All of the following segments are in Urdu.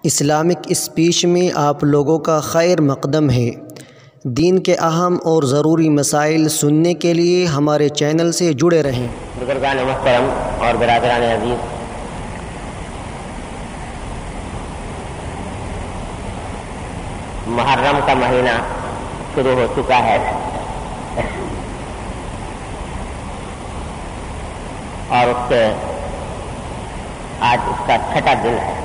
اسلامک اسپیچ میں آپ لوگوں کا خیر مقدم ہے۔ دین کے اہم اور ضروری مسائل سننے کے لیے ہمارے چینل سے جڑے رہیں۔ بزرگان محترم اور برادران عزیز، محرم کا مہینہ شروع ہو چکا ہے اور اس کے آج اس کا چھٹا دن ہے۔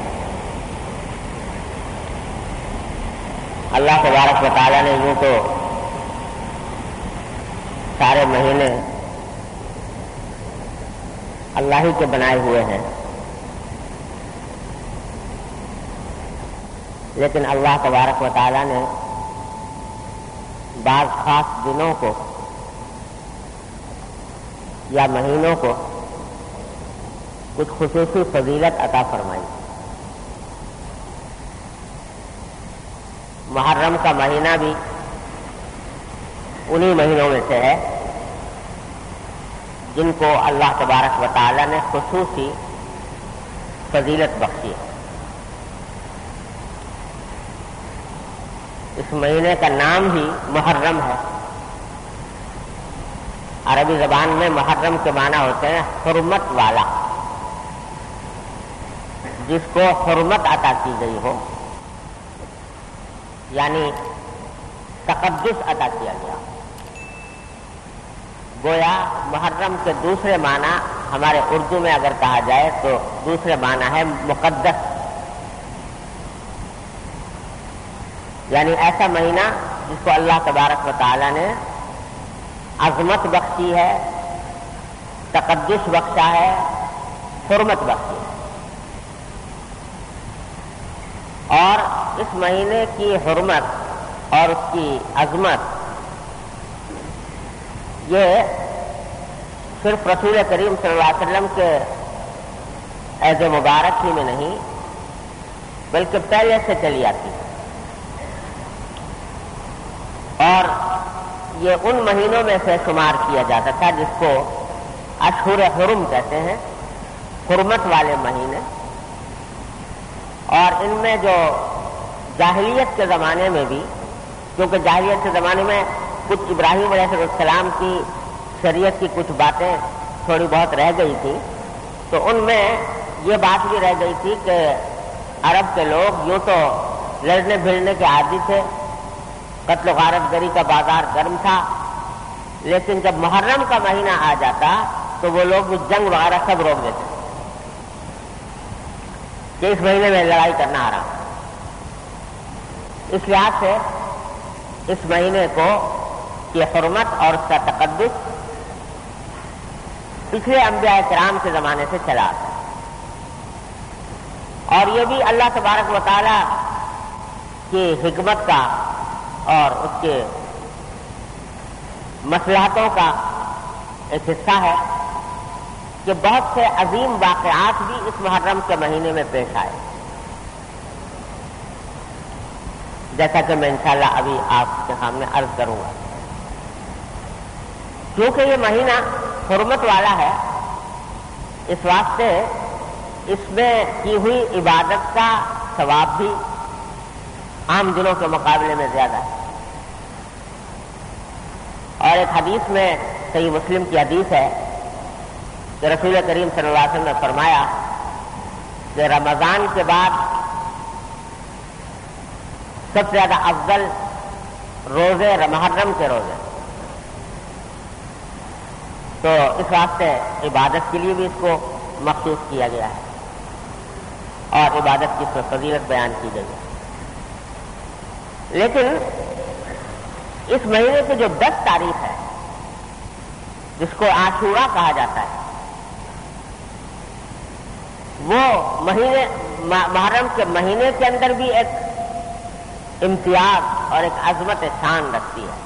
اللہ تبارک و تعالیٰ نے یوں تو سارے مہینے اللہ ہی کے بنائے ہوئے ہیں، لیکن اللہ تبارک و تعالیٰ نے بعض خاص دنوں کو یا مہینوں کو کچھ خصوصی فضیلت عطا فرمائی۔ محرم کا مہینہ بھی انہی مہینوں میں سے ہے جن کو اللہ تبارک و تعالی نے خصوصی فضیلت بخشی ہے۔ اس مہینے کا نام ہی محرم ہے۔ عربی زبان میں محرم کے معنی ہوتے ہیں حرمت والا، جس کو حرمت عطا کی گئی ہو، یعنی تقدس عطا کیا گیا۔ گویا محرم کے دوسرے معنی ہمارے اردو میں اگر کہا جائے تو دوسرے معنی ہے مقدس، یعنی ایسا مہینہ جس کو اللہ تبارک و تعالی نے عظمت بخشی ہے، تقدس بخشا ہے، حرمت بخشی ہے۔ اور اس مہینے کی حرمت اور اس کی عظمت یہ صرف رسول کریم صلی اللہ علیہ وسلم کے عہد مبارک ہی میں نہیں بلکہ پہلے سے چلی آتی ہے، اور یہ ان مہینوں میں سے شمار کیا جاتا تھا جس کو اشہر حرم کہتے ہیں، حرمت والے مہینے۔ اور ان میں جو جاہلیت کے زمانے میں بھی، کیونکہ جاہلیت کے زمانے میں کچھ ابراہیم علیہ السلام کی شریعت کی کچھ باتیں تھوڑی بہت رہ گئی تھی، تو ان میں یہ بات بھی رہ گئی تھی کہ عرب کے لوگ یوں تو لڑنے بھیڑنے کے عادی تھے، قتل و غارت گری کا بازار گرم تھا، لیکن جب محرم کا مہینہ آ جاتا تو وہ لوگ جنگ وغیرہ سب روک دیتے کہ اس مہینے میں لڑائی کرنا حرام۔ اس لحاظ سے اس مہینے کو کی حرمت اور اس کا تقدس پچھلے انبیاء کرام کے زمانے سے چلا آتا ہے، اور یہ بھی اللہ تبارک و تعالی کی حکمت کا اور اس کے مصلحتوں کا ایک حصہ ہے کہ بہت سے عظیم واقعات بھی اس محرم کے مہینے میں پیش آئے، جیسا کہ میں انشاءاللہ ابھی آپ کے سامنے عرض کروں گا۔ کیونکہ یہ مہینہ حرمت والا ہے، اس واسطے اس میں کی ہوئی عبادت کا ثواب بھی عام دنوں کے مقابلے میں زیادہ ہے۔ اور ایک حدیث میں، صحیح مسلم کی حدیث ہے کہ رسول کریم صلی اللہ علیہ وسلم نے فرمایا کہ رمضان کے بعد سب سے زیادہ افضل روزے محرم کے روزے، تو اس واسطے عبادت کے لیے بھی اس کو مخصوص کیا گیا ہے اور عبادت کی فضیلت بیان کی گئی ہے۔ لیکن اس مہینے کی جو 10 تاریخ ہے، جس کو عاشورہ کہا جاتا ہے، وہ مہینے محرم کے مہینے کے اندر بھی ایک امتیاز اور ایک عظمت شان رکھتی ہے،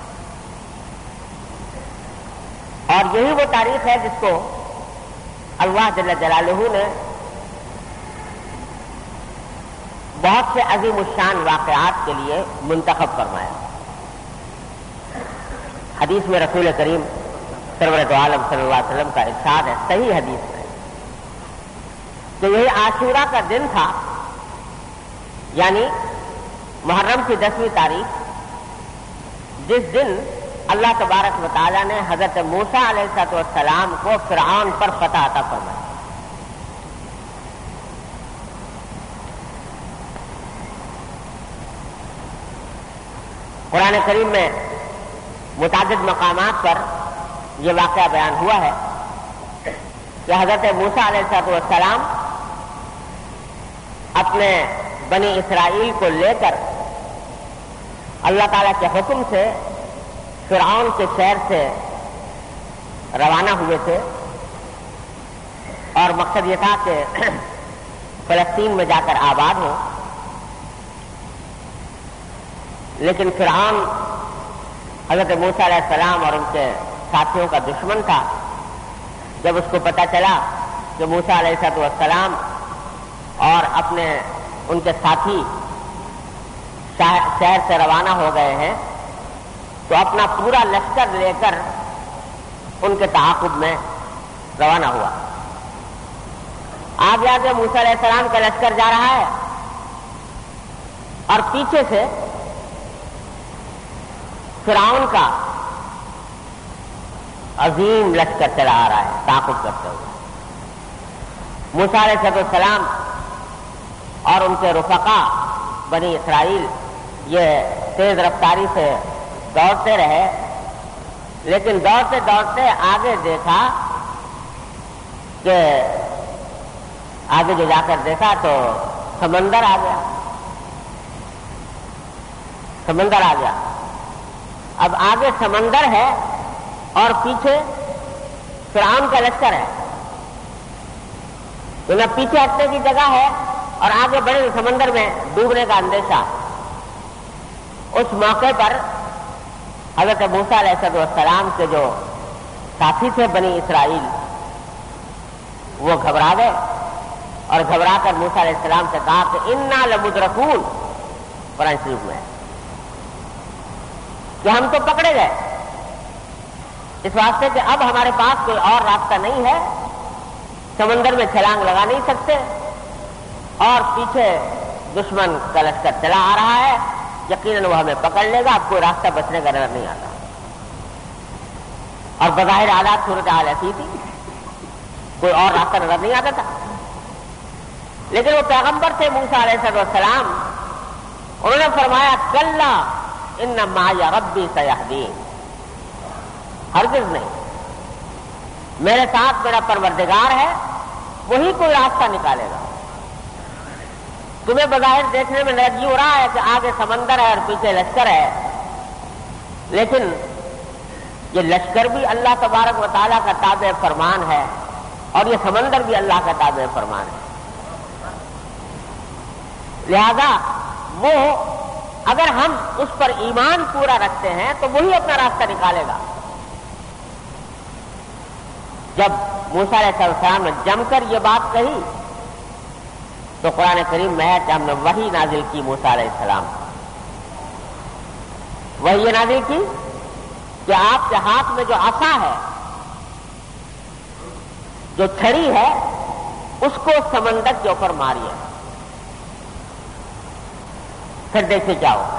اور یہی وہ تاریخ ہے جس کو اللہ جل جلالہ نے بہت سے عظیم الشان واقعات کے لیے منتخب فرمایا۔ حدیث میں رسول کریم سرورت عالم صلی اللہ علیہ وسلم کا ارشاد ہے، صحیح حدیث میں، کہ یہی عاشورہ کا دن تھا یعنی محرم کی 10ویں تاریخ، جس دن اللہ تبارک و تعالیٰ نے حضرت موسیٰ علیہ السلام کو فرعون پر فتح عطا فرمائی۔ قرآن کریم میں متعدد مقامات پر یہ واقعہ بیان ہوا ہے کہ حضرت موسیٰ علیہ السلام اپنے بنی اسرائیل کو لے کر اللہ تعالیٰ کے حکم سے فرعون کے شہر سے روانہ ہوئے تھے، اور مقصد یہ تھا کہ فلسطین میں جا کر آباد ہوں، لیکن فرعون حضرت موسیٰ علیہ السلام اور ان کے ساتھیوں کا دشمن تھا۔ جب اس کو پتہ چلا کہ موسیٰ علیہ السلام اور اپنے ان کے ساتھی شہر سے روانہ ہو گئے ہیں، تو اپنا پورا لشکر لے کر ان کے تعاقب میں روانہ ہوا۔ آگے آگے موسیٰ علیہ السلام کا لشکر جا رہا ہے اور پیچھے سے فرعون کا عظیم لشکر چلا آ رہا ہے تعاقب کرتے ہوئے۔ موسیٰ علیہ السلام اور ان کے رفقا بنی اسرائیل یہ تیز رفتاری سے دوڑتے رہے، لیکن دوڑتے دوڑتے آگے دیکھا کہ آگے جو جا کر دیکھا تو سمندر آ گیا، سمندر آ گیا۔ اب آگے سمندر ہے اور پیچھے فرعون کا لشکر ہے، تو نہ پیچھے ہٹنے کی جگہ ہے اور آگے بڑے سمندر میں ڈوبنے کا اندیشہ۔ اس موقع پر حضرت موسیٰ علیہ السلام کے جو ساتھی تھے بنی اسرائیل، وہ گھبرا گئے اور گھبرا کر موسیٰ علیہ السلام سے کہا کہ انا لمدرکون، قرآن شریف میں کہ ہم تو پکڑے گئے، اس واسطے کہ اب ہمارے پاس کوئی اور راستہ نہیں ہے، سمندر میں چھلانگ لگا نہیں سکتے، اور پیچھے دشمن کا لشکر چلا آ رہا ہے، یقیناً وہ ہمیں پکڑ لے گا، اب کوئی راستہ بچنے کا نظر نہیں آتا۔ اور بظاہر حالات صورتحال ایسی تھی، کوئی اور راستہ نظر نہیں آتا تھا، لیکن وہ پیغمبر تھے موسیٰ علیہ السلام، انہوں نے فرمایا کلا ان معی ربی سیہدین، ہرگز نہیں، میرے ساتھ میرا پروردگار ہے، وہی کوئی راستہ نکالے گا۔ تمہیں بظاہر دیکھنے میں نظر یہ ہو رہا ہے کہ آگے سمندر ہے اور پیچھے لشکر ہے، لیکن یہ لشکر بھی اللہ تبارک و تعالیٰ کا تابع فرمان ہے اور یہ سمندر بھی اللہ کا تابع فرمان ہے، لہذا وہ اگر ہم اس پر ایمان پورا رکھتے ہیں تو وہی اپنا راستہ نکالے گا۔ جب موسیٰ علیہ السلام نے جم کر یہ بات کہی تو قرآن کریم میں ہے کہ ہم نے وحی نازل کی موسیٰ علیہ السلام، وحی یہ نازل کی کہ آپ کے ہاتھ میں جو عصا ہے، جو چھڑی ہے، اس کو سمندر کے اوپر ماریے، پھر دیکھے کیا ہوگا۔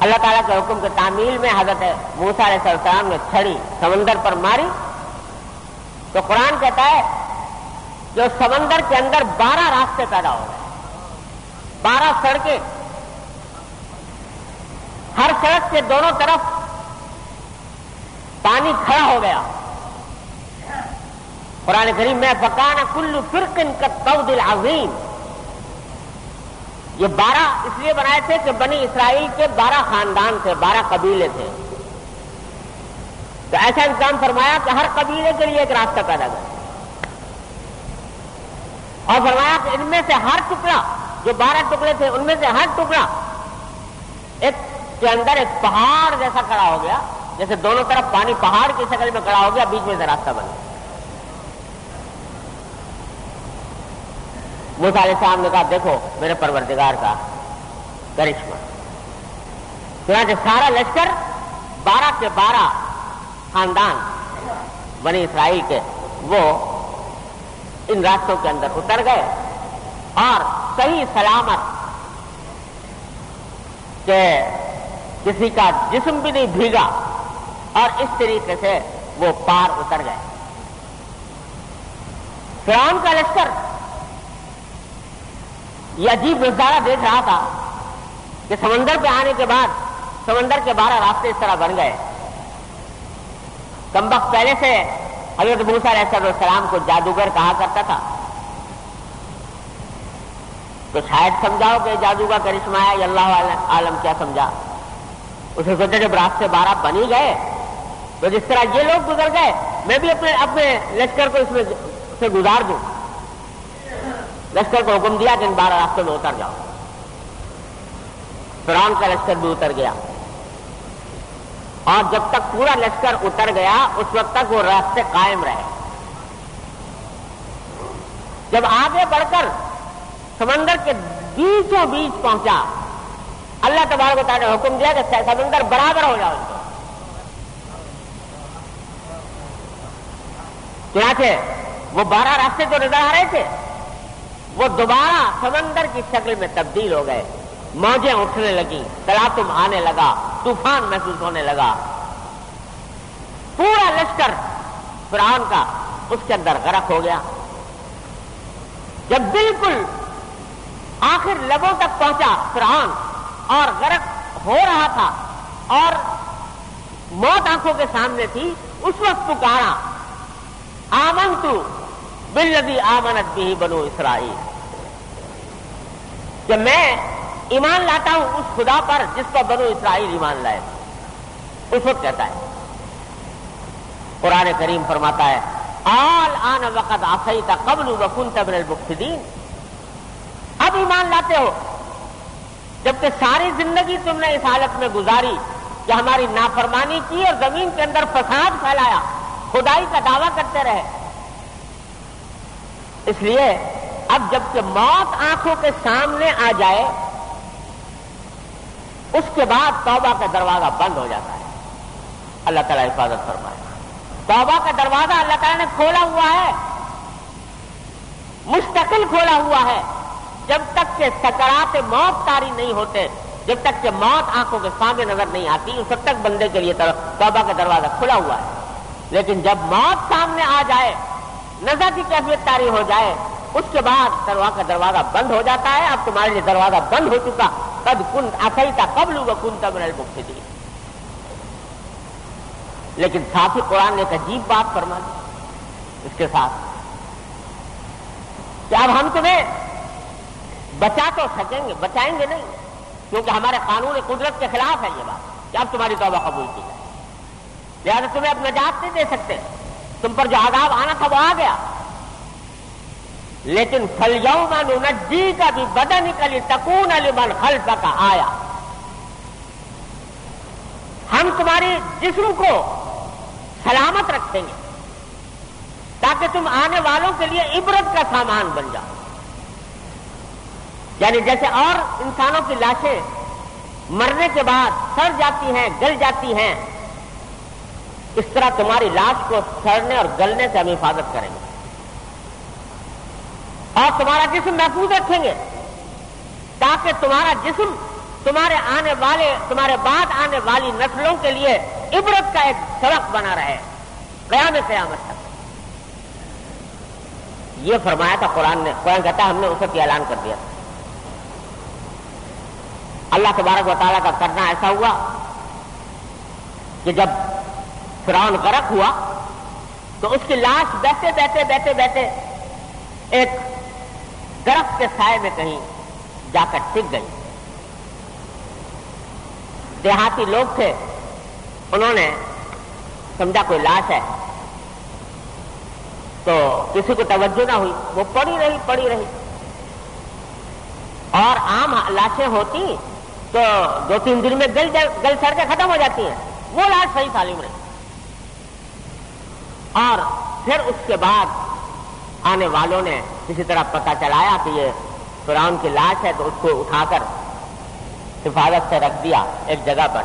اللہ تعالیٰ کے حکم کے تعمیل میں حضرت موسیٰ علیہ السلام نے چھڑی سمندر پر ماری تو قرآن کہتا ہے کہ اس سمندر کے اندر 12 راستے پیدا ہو گئے، 12 سڑکیں، ہر سڑک کے دونوں طرف پانی کھڑا ہو گیا۔ قرآن کریم میں فَكَانَ كُلُّ فِرْقٍ كَالطَّوْدِ الْعَظِيمِ، یہ 12 اس لیے بنائے تھے کہ بنی اسرائیل کے 12 خاندان تھے، 12 قبیلے تھے، تو ایسا انتظام فرمایا کہ ہر قبیلے کے لیے ایک راستہ پیدا کر، اور فرمایا کہ ان میں سے ہر ٹکڑا، جو 12 ٹکڑے تھے ان میں سے ہر ٹکڑا ایک کے اندر ایک پہاڑ جیسا کھڑا ہو گیا، جیسے دونوں طرف پانی پہاڑ کی شکل میں کھڑا ہو گیا، بیچ میں سے راستہ بن گیا۔ موسیٰ علیہ السلام نے کہا دیکھو میرے پروردگار کا کرشمہ، چنانچہ سارا لشکر 12 کے 12 خاندان بنی اسرائیل کے وہ ان راستوں کے اندر اتر گئے اور صحیح سلامت کہ کسی کا جسم بھی نہیں بھیگا، اور اس طریقے سے وہ پار اتر گئے۔ فرعون کا لشکر یہ عجیب نظارہ دیکھ رہا تھا کہ سمندر پہ آنے کے بعد سمندر کے 12 راستے اس طرح بن گئے۔ کمبخت پہلے سے حضرت موسیٰ علیہ السلام کو جادوگر کہا کرتا تھا، تو شاید سمجھاؤ کہ جادو کا کرشمہ ہے، یا اللہ عالم کیا سمجھا۔ اسے سوچا جب راستے 12 بن ہی گئے تو جس طرح یہ لوگ گزر گئے میں بھی اپنے لشکر کو اس میں سے گزار دوں۔ لشکر کو حکم دیا کہ ان 12 راستوں میں اتر جاؤ۔ فرعون کا لشکر بھی اتر گیا، اور جب تک پورا لشکر اتر گیا اس وقت تک وہ راستے قائم رہے۔ جب آگے بڑھ کر سمندر کے بیچوں بیچ پہنچا، اللہ تبارک و تعالیٰ نے حکم دیا کہ سمندر برابر ہو جاؤ ان کو۔ چنانچہ وہ 12 راستے جو نظر آ رہے تھے وہ دوبارہ سمندر کی شکل میں تبدیل ہو گئے، موجیں اٹھنے لگیں، تلاطم آنے لگا، طوفان محسوس ہونے لگا۔ پورا لشکر فرعون کا اس کے اندر غرق ہو گیا۔ جب بالکل آخر لبوں تک پہنچا فرعون اور غرق ہو رہا تھا اور موت آنکھوں کے سامنے تھی، اس وقت پکارا آمنت بالذی آمنت بہ بنو اسرائیل، کہ میں ایمان لاتا ہوں اس خدا پر جس پر بنو اسرائیل ایمان لائے۔ اس وقت کہتا ہے قرآن کریم فرماتا ہے الآن وقد عصیت قبل وکنت من المفسدین، اب ایمان لاتے ہو جبکہ ساری زندگی تم نے اس حالت میں گزاری کہ ہماری نافرمانی کی اور زمین کے اندر فساد پھیلایا، خدائی کا دعویٰ کرتے رہے۔ اس لیے اب جبکہ موت آنکھوں کے سامنے آ جائے اس کے بعد توبہ کا دروازہ بند ہو جاتا ہے۔ اللہ تعالیٰ حفاظت فرمائے۔ توبہ کا دروازہ اللہ تعالیٰ نے کھولا ہوا ہے، مستقل کھولا ہوا ہے، جب تک کہ سکرات موت طاری نہیں ہوتے، جب تک کہ موت آنکھوں کے سامنے نظر نہیں آتی، اس وقت تک بندے کے لیے توبہ کا دروازہ کھلا ہوا ہے۔ لیکن جب موت سامنے آ جائے، نظر کی کیفیت طاری ہو جائے، اس کے بعد توبہ کا دروازہ بند ہو جاتا ہے۔ اب تمہارے لیے دروازہ بند ہو چکا، قد كنت عصیت قبل وکنت من المفسدین۔ لیکن ساتھ ہی قرآن نے ایک عجیب بات فرما دی اس کے ساتھ کہ اب ہم تمہیں بچا تو سکیں گے، بچائیں گے نہیں، کیونکہ ہمارے قانون قدرت کے خلاف ہے یہ بات کہ اب تمہاری توبہ قبول کی جائے، لہذا تمہیں اب نجات نہیں دے سکتے، تم پر جو عذاب آنا تھا وہ آ گیا۔ لیکن فَالْيَوْمَ نُنَجِّيكَ بِبَدَنِكَ لِتَكُونَ لِمَنْ خَلْفَكَ آیَةً، ہم تمہاری جسم کو سلامت رکھیں گے تاکہ تم آنے والوں کے لیے عبرت کا سامان بن جاؤ۔ یعنی جیسے اور انسانوں کی لاشیں مرنے کے بعد سڑ جاتی ہیں، گل جاتی ہیں، اس طرح تمہاری لاش کو سڑنے اور گلنے سے ہم حفاظت کریں گے اور تمہارا جسم محفوظ رکھیں گے تاکہ تمہارا جسم تمہارے بعد آنے والی نسلوں کے لیے عبرت کا ایک سبق بنا رہے قیامت تک۔ یہ فرمایا تھا قرآن نے۔ قرآن کہتا ہے ہم نے اس وقت اعلان کر دیا تھا۔ اللہ تبارک و تعالیٰ کا کرنا ایسا ہوا کہ جب فرعون غرق ہوا تو اس کی لاش بیٹھتے بیٹھتے ایک درخت کے سائے میں کہیں جا کر ٹک گئی۔ دیہاتی لوگ تھے، انہوں نے سمجھا کوئی لاش ہے، تو کسی کو توجہ نہ ہوئی، وہ پڑی رہی اور عام لاشیں ہوتی تو 2-3 دن میں گل سڑ کے ختم ہو جاتی ہیں، وہ لاش صحیح سالم رہی۔ اور پھر اس کے بعد آنے والوں نے کسی طرح پتہ چلایا کہ یہ فرعون کی لاش ہے، تو اس کو اٹھا کر حفاظت سے رکھ دیا ایک جگہ پر۔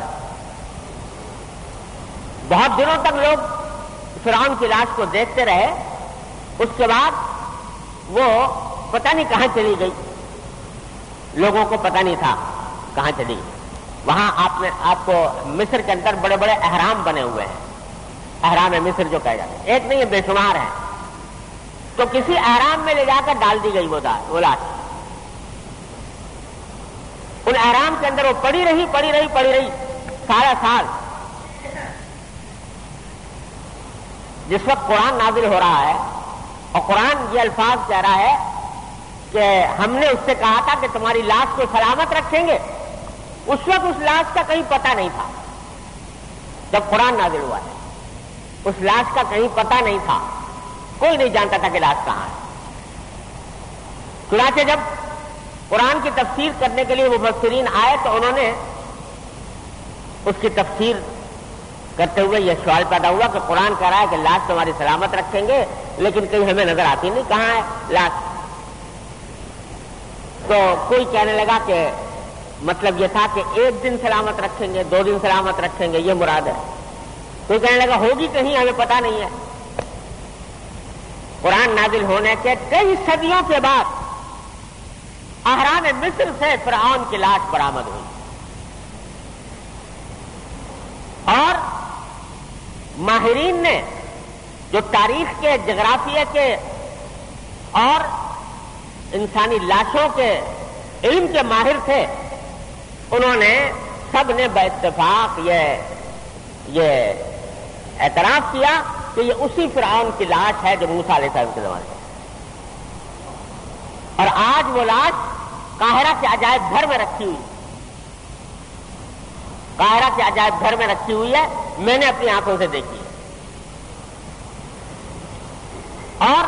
بہت دنوں تک لوگ فرعون کی لاش کو دیکھتے رہے، اس کے بعد وہ پتہ نہیں کہاں چلی گئی۔ لوگوں کو پتہ نہیں تھا کہاں چلی گئی۔ وہاں آپ کو مصر کے اندر بڑے بڑے احرام بنے ہوئے ہیں، احرام مصر جو کہے جاتے ہیں، ایک نہیں ہے بے شمار ہیں۔ تو کسی احرام میں لے جا کر ڈال دی گئی وہ لاش، ان احرام کے اندر وہ پڑی رہی سارا سال۔ جس وقت قرآن نازل ہو رہا ہے اور قرآن یہ الفاظ کہہ رہا ہے کہ ہم نے اس سے کہا تھا کہ تمہاری لاش کو سلامت رکھیں گے، اس وقت اس لاش کا کہیں پتہ نہیں تھا۔ جب قرآن نازل ہوا ہے اس لاش کا کہیں پتہ نہیں تھا، کوئی نہیں جانتا تھا کہ لاش کہاں ہے۔ چنانچہ جب قرآن کی تفسیر کرنے کے لیے مفسرین آئے تو انہوں نے اس کی تفسیر کرتے ہوئے یہ سوال پیدا ہوا کہ قرآن کہہ رہا ہے کہ لاش تمہاری سلامت رکھیں گے، لیکن کہیں ہمیں نظر آتی نہیں کہاں ہے لاش۔ تو کوئی کہنے لگا کہ مطلب یہ تھا کہ 1 دن سلامت رکھیں گے، 2 دن سلامت رکھیں گے، یہ مراد ہے۔ کوئی کہنے لگا ہوگی کہیں، ہمیں پتہ نہیں ہے۔ قرآن نازل ہونے کے کئی صدیوں کے بعد احرام مصر سے فرعون کی لاش برآمد ہوئی، اور ماہرین نے جو تاریخ کے، جغرافیہ کے اور انسانی لاشوں کے علم کے ماہر تھے، انہوں نے سب نے باتفاق یہ اعتراف کیا کہ یہ اسی فرعون کی لاش ہے جو موسیٰ علیہ السلام کے زمانے میں، اور آج وہ لاش قاہرہ کے عجائب گھر میں رکھی ہوئی، قاہرہ کے عجائب گھر میں رکھی ہوئی ہے، میں نے اپنی آنکھوں سے دیکھی ہے۔ اور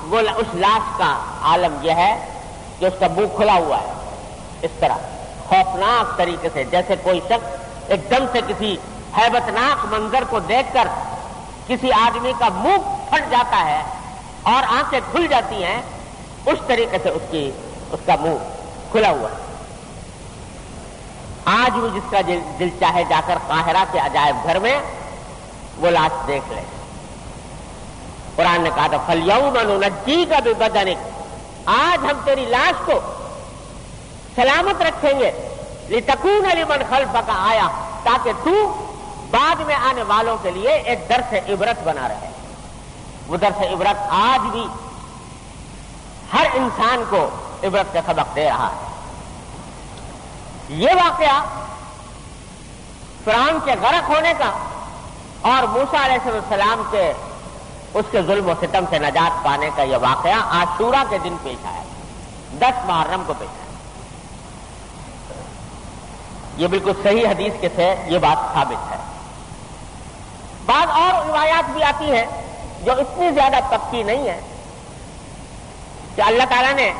وہ اس لاش کا عالم یہ ہے کہ اس کا منہ کھلا ہوا ہے، اس طرح خوفناک طریقے سے، جیسے کوئی شخص ایک دم سے کسی ہیبتناک منظر کو دیکھ کر کسی آدمی کا منہ پھٹ جاتا ہے اور آنکھیں کھل جاتی ہیں، اس طریقے سے اس کا منہ کھلا ہوا ہے۔ آج بھی جس کا دل چاہے جا کر قاہرہ کے عجائب گھر میں وہ لاش دیکھ لے۔ قرآن نے کہا تھا فَالْيَوْمَ نُنَجِّيكَ بِبَدَنِكَ، آج ہم تیری لاش کو سلامت رکھیں گے، لِتَكُونَ لِمَنْ خَلْفَكَ آیا، تاکہ تو بعد میں آنے والوں کے لیے ایک درس عبرت بنا رہے۔ وہ درس عبرت آج بھی ہر انسان کو عبرت کا سبق دے رہا ہے۔ یہ واقعہ فرعون کے غرق ہونے کا اور موسیٰ علیہ السلام کے اس کے ظلم و ستم سے نجات پانے کا یہ واقعہ عاشورہ کے دن پیش آیا، 10 محرم کو پیش آیا۔ یہ بالکل صحیح حدیث کے سے یہ بات ثابت ہے۔ بعض اور روایات بھی آتی ہیں جو اتنی زیادہ پکی نہیں ہے کہ اللہ تعالیٰ نے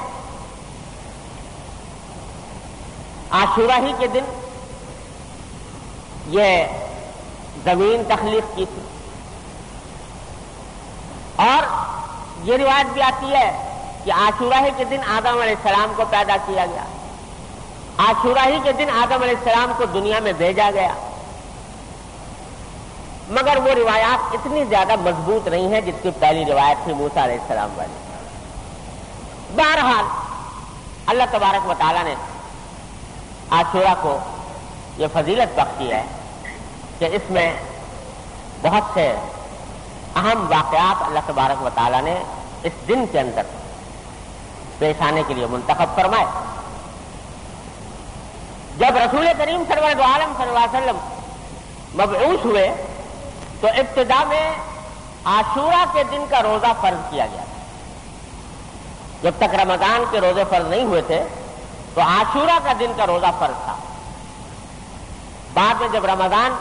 عاشورہ ہی کے دن یہ زمین تخلیق کی تھی، اور یہ روایت بھی آتی ہے کہ عاشورہ ہی کے دن آدم علیہ السلام کو پیدا کیا گیا، عاشورہ ہی کے دن آدم علیہ السلام کو دنیا میں بھیجا گیا، مگر وہ روایات اتنی زیادہ مضبوط نہیں ہے جس کی پہلی روایت تھی موسیٰ علیہ السلام والی۔ بہرحال اللہ تبارک و تعالیٰ نے عاشورہ کو یہ فضیلت بخشی ہے کہ اس میں بہت سے اہم واقعات اللہ تبارک و تعالیٰ نے اس دن کے اندر پیش آنے کے لیے منتخب فرمائے۔ جب رسول کریم سرور دو عالم صلی اللہ علیہ وسلم مبعوث ہوئے تو ابتدا میں عاشورہ کے دن کا روزہ فرض کیا گیا۔ جب تک رمضان کے روزے فرض نہیں ہوئے تھے تو عاشورہ کا دن کا روزہ فرض تھا۔ بعد میں جب رمضان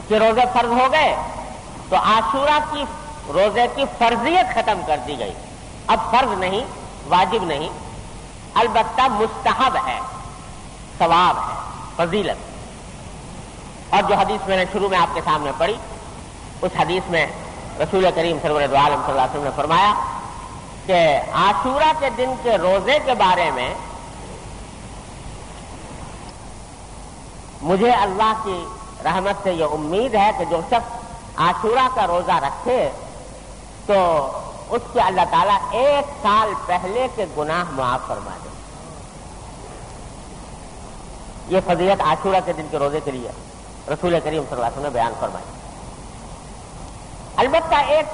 کے روزے فرض ہو گئے تو عاشورہ کی روزے کی فرضیت ختم کر دی گئی، اب فرض نہیں، واجب نہیں، البتہ مستحب ہے، ثواب ہے، فضیلت۔ اور جو حدیث میں نے شروع میں آپ کے سامنے پڑھی، اس حدیث میں رسول کریم سرور دو عالم صلی اللہ علیہ وسلم نے فرمایا کہ عاشورہ کے دن کے روزے کے بارے میں مجھے اللہ کی رحمت سے یہ امید ہے کہ جو شخص عاشورہ کا روزہ رکھے تو اس کے اللہ تعالیٰ 1 سال پہلے کے گناہ معاف فرما دے۔ یہ فضیلت عاشورہ کے دن کے روزے کے لیے رسول کریم صلی اللہ علیہ وسلم نے بیان فرمائی۔ البتہ ایک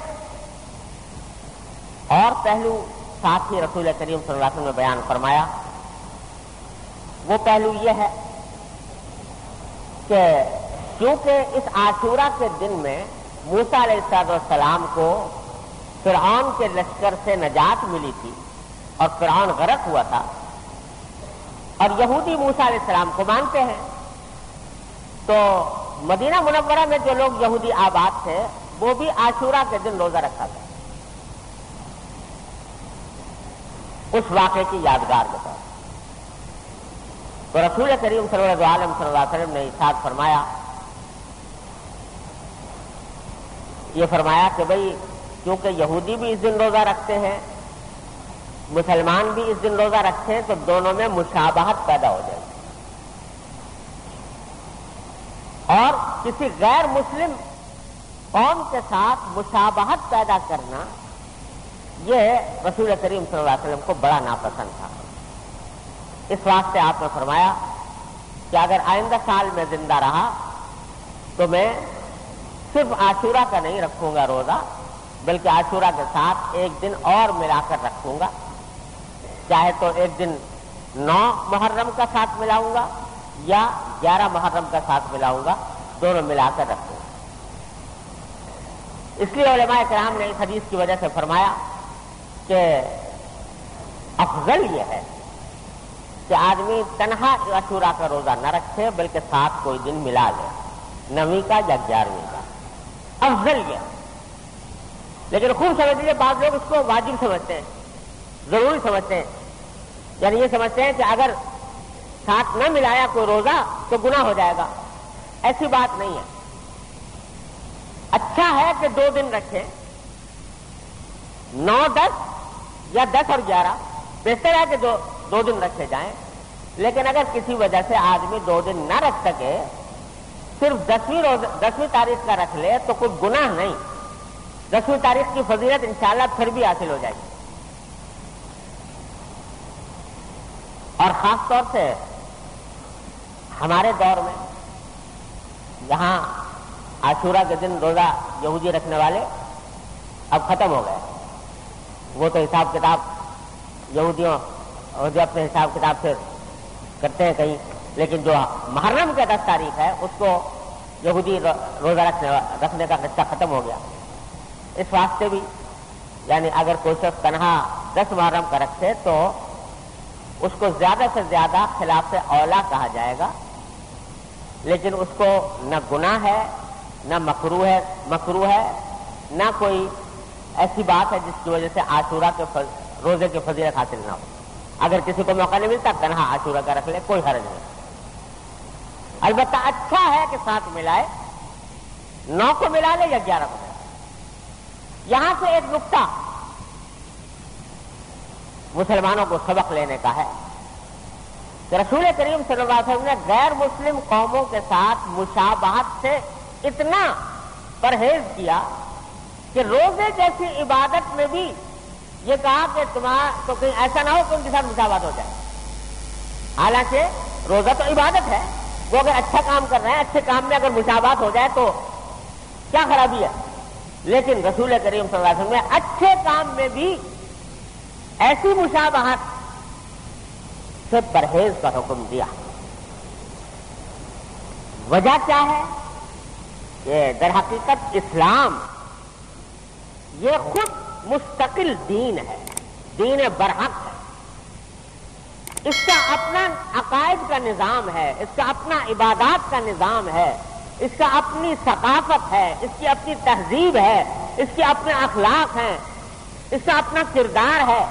اور پہلو ساتھ ہی رسول کریم صلی اللہ علیہ وسلم نے بیان فرمایا، وہ پہلو یہ ہے کہ کیونکہ اس عاشورہ کے دن میں موسیٰ علیہ السلام کو فرعون کے لشکر سے نجات ملی تھی اور فرعون غرق ہوا تھا، اور یہودی موسیٰ علیہ السلام کو مانتے ہیں، تو مدینہ منورہ میں جو لوگ یہودی آباد تھے وہ بھی عاشورہ کے دن روزہ رکھا تھا اس واقعے کی یادگار کے طور۔ تو رسول کریم صلی اللہ علیہ وسلم نے ارشاد فرمایا، یہ فرمایا کہ بھئی کیونکہ یہودی بھی اس دن روزہ رکھتے ہیں، مسلمان بھی اس دن روزہ رکھتے ہیں، تو دونوں میں مشابہت پیدا ہو جائے گی، اور کسی غیر مسلم قوم کے ساتھ مشابہت پیدا کرنا یہ رسول کریم صلی اللہ علیہ وسلم کو بڑا ناپسند تھا۔ اس واسطے آپ نے فرمایا کہ اگر آئندہ سال میں زندہ رہا تو میں صرف عاشورہ کا نہیں رکھوں گا روزہ، بلکہ عاشورہ کے ساتھ ایک دن اور ملا کر رکھوں گا، چاہے تو ایک دن 9 محرم کا ساتھ ملاؤں گا یا 11 محرم کا ساتھ ملاؤں گا، دونوں ملا کر رکھوں گا۔ اس لیے علماء کرام نے اس حدیث کی وجہ سے فرمایا کہ افضل یہ ہے کہ آدمی تنہا عاشورہ کا روزہ نہ رکھے بلکہ ساتھ کوئی دن ملا لے، 9ویں کا یا 11ویں کا، افضل یہ ہے۔ لیکن خوب سمجھ لیجیے، بعض لوگ اس کو واجب سمجھتے ہیں، ضروری سمجھتے ہیں، یعنی یہ سمجھتے ہیں کہ اگر ساتھ نہ ملایا کوئی روزہ تو گناہ ہو جائے گا۔ ایسی بات نہیں ہے، اچھا ہے کہ 2 دن رکھیں، 9 10 یا 10 اور 11، بہتر ہے کہ دو دن رکھے جائیں۔ لیکن اگر کسی وجہ سے آدمی 2 دن نہ رکھ سکے، صرف 10ویں تاریخ کا رکھ لے تو کوئی گناہ نہیں، 10ویں تاریخ کی فضیلت انشاءاللہ پھر بھی حاصل ہو جائے گی۔ اور خاص طور سے ہمارے دور میں یہاں عاشورہ کے دن روزہ یہودی رکھنے والے اب ختم ہو گئے، وہ تو حساب کتاب یہودیوں اپنے حساب کتاب سے کرتے ہیں کہیں، لیکن جو محرم کے 10 تاریخ ہے اس کو یہودی روزہ رکھنے کا قصہ ختم ہو گیا۔ اس واسطے بھی یعنی اگر کوئی شخص تنہا 10 محرم کا رکھے تو اس کو زیادہ سے زیادہ خلاف اولا کہا جائے گا، لیکن اس کو نہ گناہ ہے نہ مکروہ ہے نہ کوئی ایسی بات ہے جس کی وجہ سے عاشورہ کے روزے کی فضیلت حاصل نہ ہو۔ اگر کسی کو موقع نہیں ملتا تنہا عاشورہ کا رکھ لے، کوئی حرج نہیں۔ البتہ اچھا ہے کہ ساتھ ملائے، 9 کو ملا لے یا 11 کو ملا لے۔ یہاں سے ایک نقطہ مسلمانوں کو سبق لینے کا ہے کہ رسول کریم صلی اللہ علیہ وسلم نے غیر مسلم قوموں کے ساتھ مشابہت سے اتنا پرہیز کیا کہ روزے جیسی عبادت میں بھی یہ کہا کہ تو کہیں ایسا نہ ہو کہ ان کے ساتھ مشابہت ہو جائے۔ حالانکہ روزہ تو عبادت ہے، وہ اگر اچھا کام کر رہے ہیں، اچھے کام میں اگر مشابہت ہو جائے تو کیا خرابی ہے؟ لیکن رسول کریم صلی اللہ علیہ وسلم نے اچھے کام میں بھی ایسی مشابہت سے پرہیز کا حکم دیا۔ وجہ کیا ہے؟ کہ در حقیقت اسلام یہ خود مستقل دین ہے، دین برحق ہے، اس کا اپنا عقائد کا نظام ہے، اس کا اپنا عبادات کا نظام ہے، اس کا اپنی ثقافت ہے، اس کی اپنی تہذیب ہے، اس کے اپنے اخلاق ہیں، اس کا اپنا کردار ہے،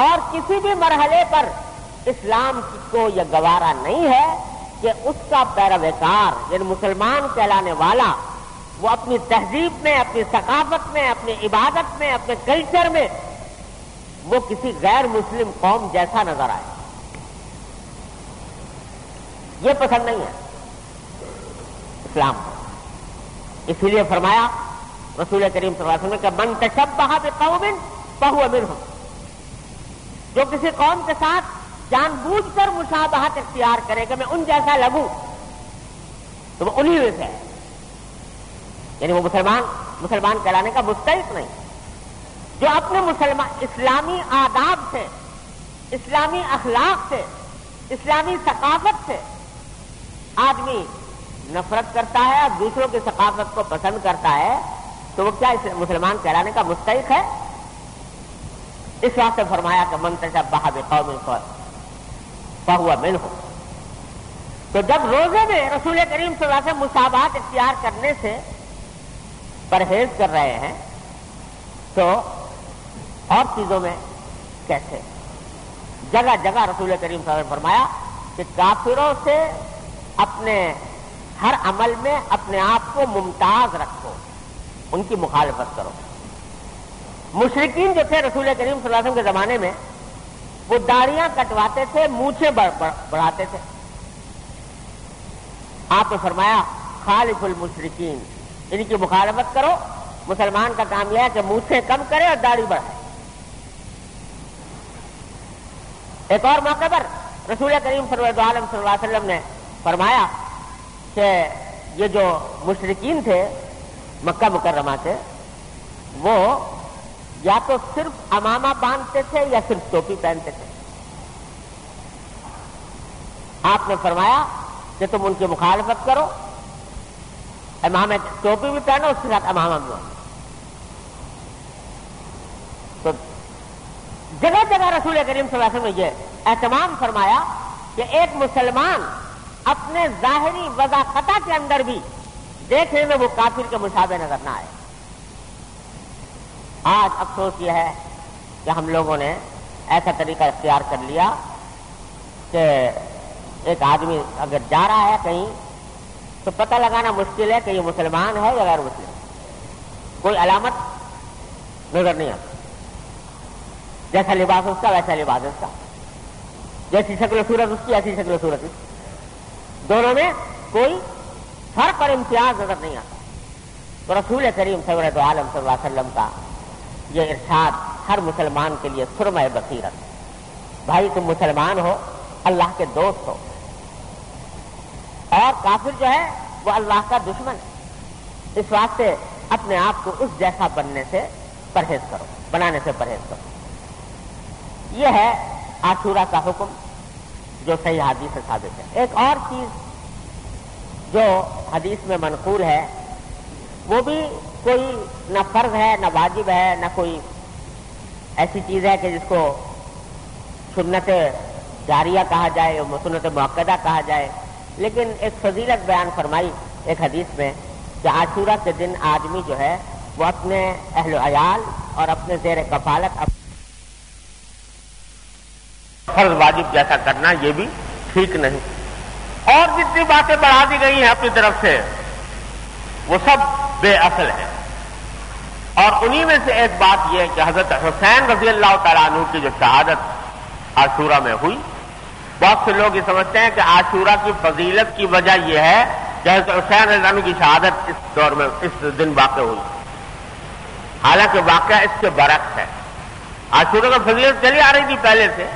اور کسی بھی مرحلے پر اسلام کو یہ گوارا نہیں ہے کہ اس کا پیروکار یعنی مسلمان کہلانے والا وہ اپنی تہذیب میں، اپنی ثقافت میں، اپنی عبادت میں، اپنے کلچر میں وہ کسی غیر مسلم قوم جیسا نظر آئے۔ یہ پسند نہیں ہے اسلام کو۔ اسی لیے فرمایا رسول کریم صلی اللہ علیہ وسلم کہ من تشبہ بقوم فہو منہم، جو کسی قوم کے ساتھ جان بوجھ کر مشابہت اختیار کرے کہ میں ان جیسا لگوں تو وہ انہی میں سے ہے، یعنی وہ مسلمان کہلانے کا مستحق نہیں۔ جو اپنے اسلامی آداب سے، اسلامی اخلاق سے، اسلامی ثقافت سے آدمی نفرت کرتا ہے اور دوسروں کی ثقافت کو پسند کرتا ہے تو وہ کیا مسلمان کہلانے کا مستحق ہے؟ اس واسطے فرمایا کہ من تشبہ بقوم فہو منہم۔ تو جب روزے میں رسول کریم صلی اللہ علیہ وسلم مشابہت اختیار کرنے سے پرہیز کر رہے ہیں تو اور چیزوں میں کیسے؟ جگہ جگہ رسول کریم صلی اللہ علیہ وسلم نے فرمایا کہ کافروں سے اپنے ہر عمل میں اپنے آپ کو ممتاز رکھو، ان کی مخالفت کرو۔ مشرکین جو تھے رسول کریم صلی اللہ علیہ وسلم کے زمانے میں وہ داڑیاں کٹواتے تھے، مونچھیں بڑھاتے تھے۔ آپ نے فرمایا خالف المشرکین، ان کی مخالفت کرو۔ مسلمان کا کام یہ ہے کہ مونچھیں کم کرے اور داڑھی بڑھائے۔ ایک اور موقع پر رسول کریم صلی اللہ علیہ وسلم نے فرمایا کہ یہ جو مشرکین تھے مکہ مکرمہ سے، وہ یا تو صرف عمامہ باندھتے تھے یا صرف ٹوپی پہنتے تھے۔ آپ نے فرمایا کہ تم ان کی مخالفت کرو، امامہ ٹوپی بھی پہنو، اس کے ساتھ امامہ بھی پہنو۔ تو جگہ جگہ رسول کریم صلی اللہ علیہ وسلم نے یہ اہتمام فرمایا کہ ایک مسلمان اپنے ظاہری وضاحت کے اندر بھی دیکھنے میں وہ کافر کے مشابہ نظر نہ آئے۔ آج افسوس یہ ہے کہ ہم لوگوں نے ایسا طریقہ اختیار کر لیا کہ ایک آدمی اگر جا رہا ہے کہیں تو پتہ لگانا مشکل ہے کہ یہ مسلمان ہے یا غیر مسلم، کوئی علامت نظر نہیں آتی۔ جیسا لباس اس کا ویسا لباس اس کا، جیسی شکل و صورت اس کی ایسی شکل و صورت اس کی، دونوں میں کوئی فرق اور امتیاز نظر نہیں آتا۔ تو رسول کریم صلی اللہ علیہ وسلم کا یہ ارشاد ہر مسلمان کے لیے سرمہ بصیرت، بھائی تم مسلمان ہو، اللہ کے دوست ہو، اور کافر جو ہے وہ اللہ کا دشمن ہے، اس واسطے اپنے آپ کو اس جیسا بننے سے پرہیز کرو، بنانے سے پرہیز کرو۔ یہ ہے عاشورہ کا حکم جو صحیح حدیث سے ثابت ہے۔ ایک اور چیز جو حدیث میں منقول ہے وہ بھی کوئی نہ فرض ہے نہ واجب ہے نہ کوئی ایسی چیز ہے کہ جس کو سنت جاریہ کہا جائے یا سنت مؤکدہ کہا جائے، لیکن ایک فضیلت بیان فرمائی ایک حدیث میں کہ عاشورہ کے دن آدمی جو ہے وہ اپنے اہل و عیال اور اپنے زیر کفالت فرض واجب جیسا کرنا یہ بھی ٹھیک نہیں۔ اور جتنی باتیں بڑھا دی گئی ہیں اپنی طرف سے وہ سب بے اصل ہیں، اور انہی میں سے ایک بات یہ کہ حضرت حسین رضی اللہ تعالیٰ عنہ کی جو شہادت عاشورہ میں ہوئی، بہت سے لوگ یہ سمجھتے ہیں کہ عاشورہ کی فضیلت کی وجہ یہ ہے کہ حضرت حسین رضی اللہ عنہ کی شہادت اس دور میں اس دن واقع ہوئی، حالانکہ واقعہ اس کے برعکس ہے۔ عاشورہ کی فضیلت چلی آ رہی تھی پہلے سے،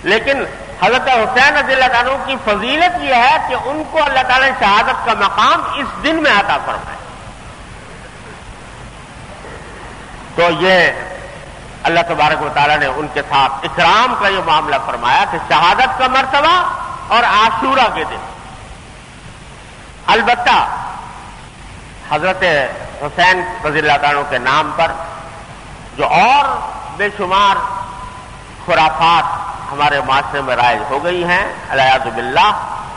لیکن حضرت حسین رضی اللہ عنہ کی فضیلت یہ ہے کہ ان کو اللہ تعالیٰ نے شہادت کا مقام اس دن میں عطا فرمایا۔ تو یہ اللہ تبارک و تعالیٰ نے ان کے ساتھ اکرام کا یہ معاملہ فرمایا کہ شہادت کا مرتبہ اور عاشورہ کے دن۔ البتہ حضرت حسین رضی اللہ عنہ کے نام پر جو اور بے شمار خرافات ہمارے معاشرے میں رائج ہو گئی ہیں والعیاذ باللہ،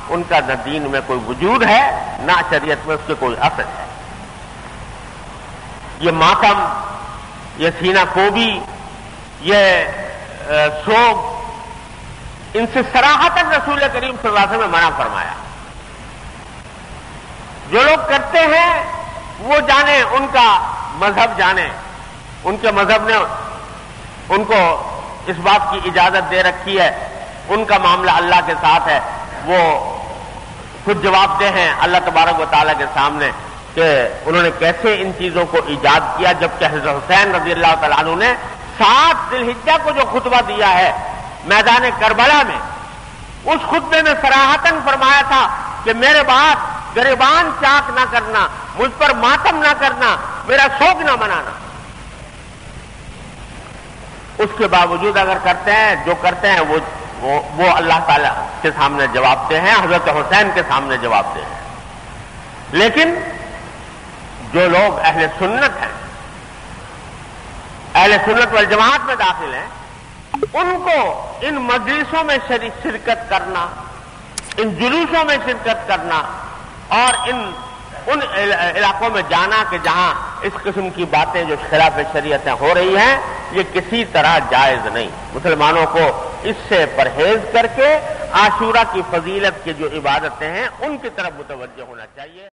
ان کا نہ دین میں کوئی وجود ہے نہ شریعت میں اس کے کوئی اثر ہے۔ یہ ماتم، یہ سینہ کوبی، یہ سوگ، ان سے صراحتاً رسول کریم صلی اللہ علیہ وسلم نے منع فرمایا۔ جو لوگ کرتے ہیں وہ جانے، ان کا مذہب جانے، ان کے مذہب نے ان کو اس بات کی اجازت دے رکھی ہے، ان کا معاملہ اللہ کے ساتھ ہے، وہ خود جواب دہ ہیں اللہ تبارک و تعالیٰ کے سامنے کہ انہوں نے کیسے ان چیزوں کو ایجاد کیا، جبکہ حضرت حسین رضی اللہ تعالیٰ عنہ نے 7 ذی الحجہ کو جو خطبہ دیا ہے میدان کربلا میں اس خطبے میں صراحتاً فرمایا تھا کہ میرے بعد گریبان چاک نہ کرنا، مجھ پر ماتم نہ کرنا، میرا شوق نہ منانا۔ اس کے باوجود اگر کرتے ہیں، جو کرتے ہیں وہ اللہ تعالی کے سامنے جواب دہ ہیں، حضرت حسین کے سامنے جواب دہ ہیں۔ لیکن جو لوگ اہل سنت ہیں، اہل سنت والجماعت میں داخل ہیں، ان کو ان مجلسوں میں شرکت کرنا، ان جلوسوں میں شرکت کرنا اور ان علاقوں میں جانا کہ جہاں اس قسم کی باتیں جو خلاف شریعتیں ہو رہی ہیں، یہ کسی طرح جائز نہیں۔ مسلمانوں کو اس سے پرہیز کر کے عاشورہ کی فضیلت کی جو عبادتیں ہیں ان کی طرف متوجہ ہونا چاہیے۔